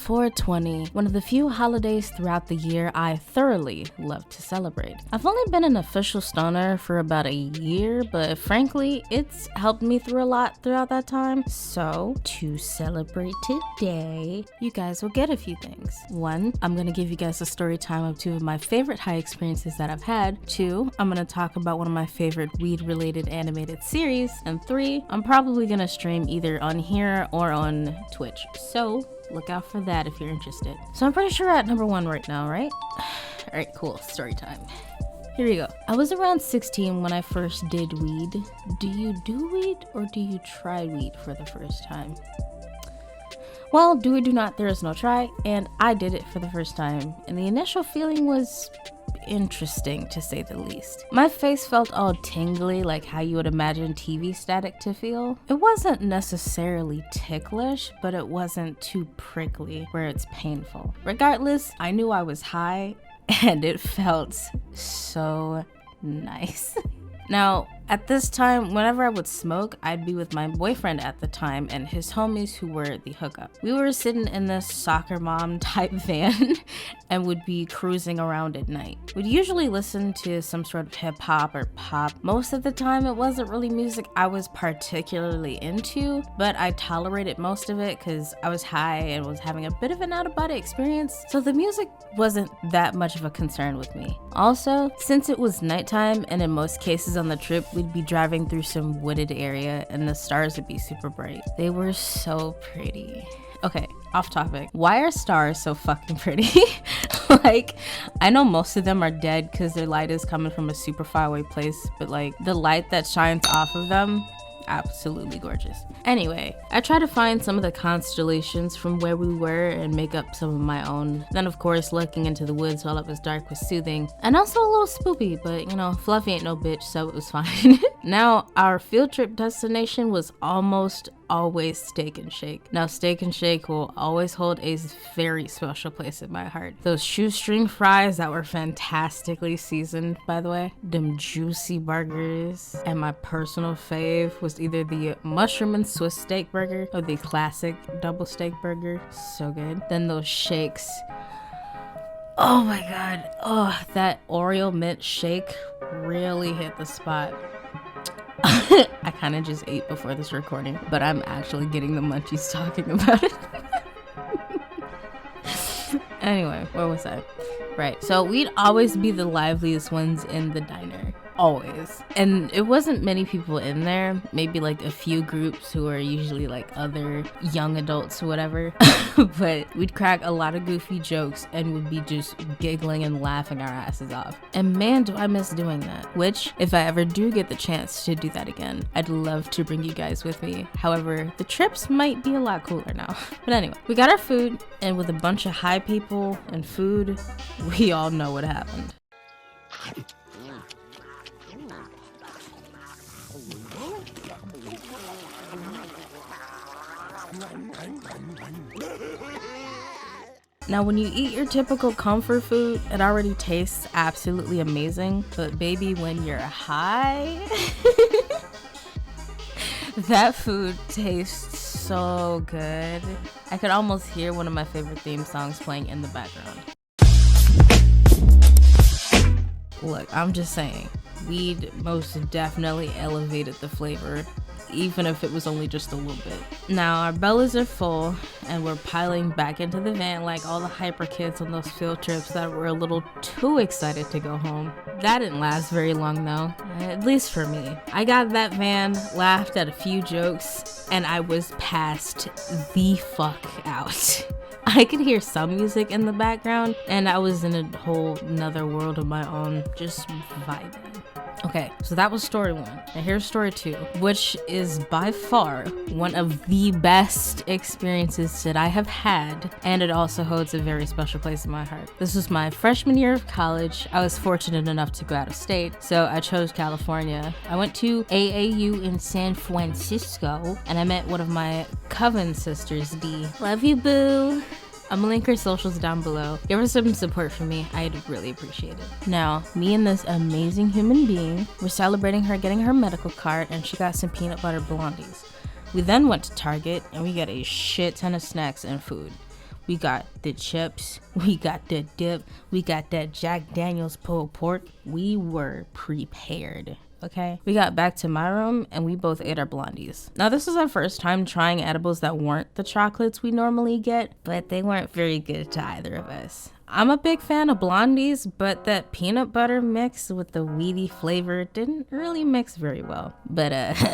420, one of the few holidays throughout the year I thoroughly love to celebrate. I've only been an official stoner for about a year, but frankly, it's helped me through a lot throughout that time. So, to celebrate today, you guys will get a few things. 1, I'm gonna give you guys a story time of 2 of my favorite high experiences that I've had. 2, I'm gonna talk about one of my favorite weed-related animated series. And 3, I'm probably gonna stream either on here or on Twitch. So, look out for that if you're interested. So I'm pretty sure we're at number 1 right now, right? Alright, cool. Story time. Here we go. I was around 16 when I first did weed. Do you do weed or do you try weed for the first time? Well, do or do not, there is no try, and I did it for the first time, and the initial feeling was interesting to say the least. My face felt all tingly, like how you would imagine TV static to feel. It wasn't necessarily ticklish, but it wasn't too prickly where it's painful. Regardless, I knew I was high and it felt so nice. Now, at this time, whenever I would smoke, I'd be with my boyfriend at the time and his homies who were the hookup. We were sitting in this soccer mom type van and would be cruising around at night. We'd usually listen to some sort of hip hop or pop. Most of the time, it wasn't really music I was particularly into, but I tolerated most of it because I was high and was having a bit of an out-of-body experience, so the music wasn't that much of a concern with me. Also, since it was nighttime and in most cases on the trip, we'd be driving through some wooded area and the stars would be super bright. They were so pretty. Okay, off topic. Why are stars so fucking pretty? Like, I know most of them are dead because their light is coming from a super far away place, but like the light that shines off of them, absolutely gorgeous. Anyway, I try to find some of the constellations from where we were and make up some of my own. Then of course, looking into the woods while it was dark was soothing and also a little spoopy, but you know, Fluffy ain't no bitch, so it was fine. Now, our field trip destination was almost always Steak and Shake. Now, Steak and Shake will always hold a very special place in my heart. Those shoestring fries that were fantastically seasoned, by the way, them juicy burgers, and my personal fave was either the mushroom and Swiss steak burger or the classic double steak burger. So good. Then those shakes. Oh my god. Oh, that Oreo mint shake really hit the spot. I kind of just ate before this recording, but I'm actually getting the munchies talking about it. Anyway, where was I? Right, so we'd always be the liveliest ones in the diner. Always. And it wasn't many people in there, maybe like a few groups who are usually like other young adults or whatever. But we'd crack a lot of goofy jokes and would be just giggling and laughing our asses off. And man, do I miss doing that. Which, if I ever do get the chance to do that again, I'd love to bring you guys with me. However, the trips might be a lot cooler now. But anyway, we got our food, and with a bunch of high people and food, we all know what happened. Now, when you eat your typical comfort food, it already tastes absolutely amazing. But baby, when you're high, that food tastes so good. I could almost hear one of my favorite theme songs playing in the background. Look, I'm just saying, weed most definitely elevated the flavor, even if it was only just a little bit. Now, our bellies are full, and we're piling back into the van like all the hyper kids on those field trips that were a little too excited to go home. That didn't last very long though, at least for me. I got that van, laughed at a few jokes, and I was passed the fuck out. I could hear some music in the background, and I was in a whole nother world of my own, just vibing. Okay, so that was story 1. Now here's story 2, which is by far one of the best experiences that I have had, and it also holds a very special place in my heart. This was my freshman year of college. I was fortunate enough to go out of state, so I chose California. I went to AAU in San Francisco, and I met one of my coven sisters, D. Love you, boo. I'm gonna link her socials down below. Give her some support from me. I'd really appreciate it. Now, me and this amazing human being were celebrating her getting her medical card, and she got some peanut butter blondies. We then went to Target and we got a shit ton of snacks and food. We got the chips, we got the dip, we got that Jack Daniel's pulled pork. We were prepared. Okay, we got back to my room and we both ate our blondies. Now this was our first time trying edibles that weren't the chocolates we normally get, but they weren't very good to either of us. I'm a big fan of blondies, but that peanut butter mix with the weedy flavor didn't really mix very well. But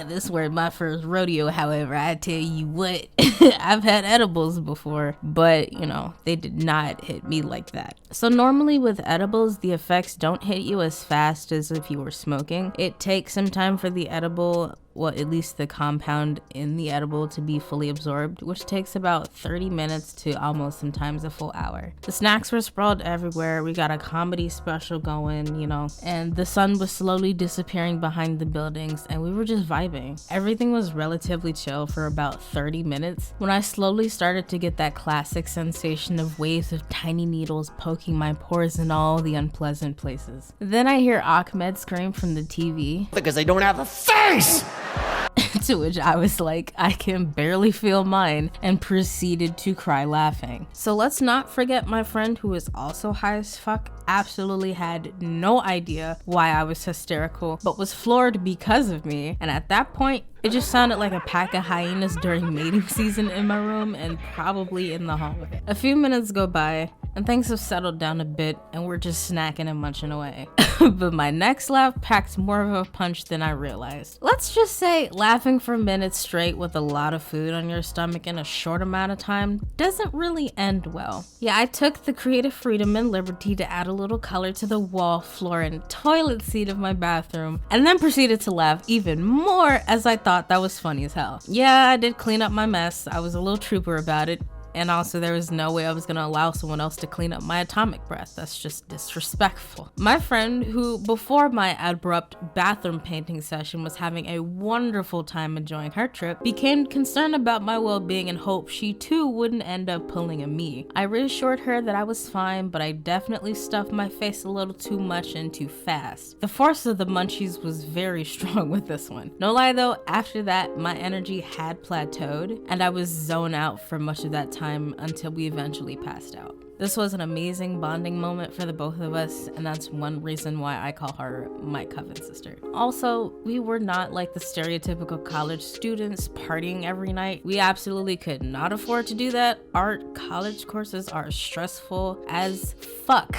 this was my first rodeo, however. I tell you what, I've had edibles before, but you know, they did not hit me like that. So normally with edibles, the effects don't hit you as fast as if you were smoking. It takes some time for the edible, well, at least the compound in the edible, to be fully absorbed, which takes about 30 minutes to almost sometimes a full hour. The snacks were sprawled everywhere. We got a comedy special going, you know, and the sun was slowly disappearing behind the buildings and we were just vibing. Everything was relatively chill for about 30 minutes when I slowly started to get that classic sensation of waves of tiny needles poking my pores in all the unpleasant places. Then I hear Ahmed scream from the TV. Because they don't have a face! To which I was like, I can barely feel mine, and proceeded to cry laughing. So let's not forget my friend, who is also high as fuck, absolutely had no idea why I was hysterical, but was floored because of me. And at that point, it just sounded like a pack of hyenas during mating season in my room and probably in the hallway. A few minutes go by and things have settled down a bit and we're just snacking and munching away. But my next laugh packed more of a punch than I realized. Let's just say laughing for minutes straight with a lot of food on your stomach in a short amount of time doesn't really end well. Yeah, I took the creative freedom and liberty to add a little color to the wall, floor, and toilet seat of my bathroom, and then proceeded to laugh even more as I thought that was funny as hell. Yeah, I did clean up my mess. I was a little trooper about it. And also there was no way I was gonna allow someone else to clean up my atomic breath. That's just disrespectful. My friend, who before my abrupt bathroom painting session was having a wonderful time enjoying her trip, became concerned about my well-being and hoped she too wouldn't end up pulling a me. I reassured her that I was fine, but I definitely stuffed my face a little too much and too fast. The force of the munchies was very strong with this one. No lie though, after that, my energy had plateaued and I was zoned out for much of that time until we eventually passed out. This was an amazing bonding moment for the both of us, and that's one reason why I call her my coven sister. Also, we were not like the stereotypical college students partying every night. We absolutely could not afford to do that. Our college courses are stressful as fuck.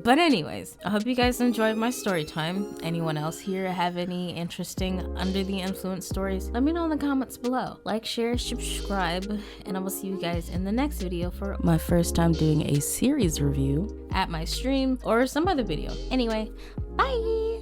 But anyways, I hope you guys enjoyed my story time. Anyone else here have any interesting under the influence stories? Let me know in the comments below. Like, share, subscribe, and I will see you guys in the next video for my first time doing a series review at my stream or some other video. Anyway, bye!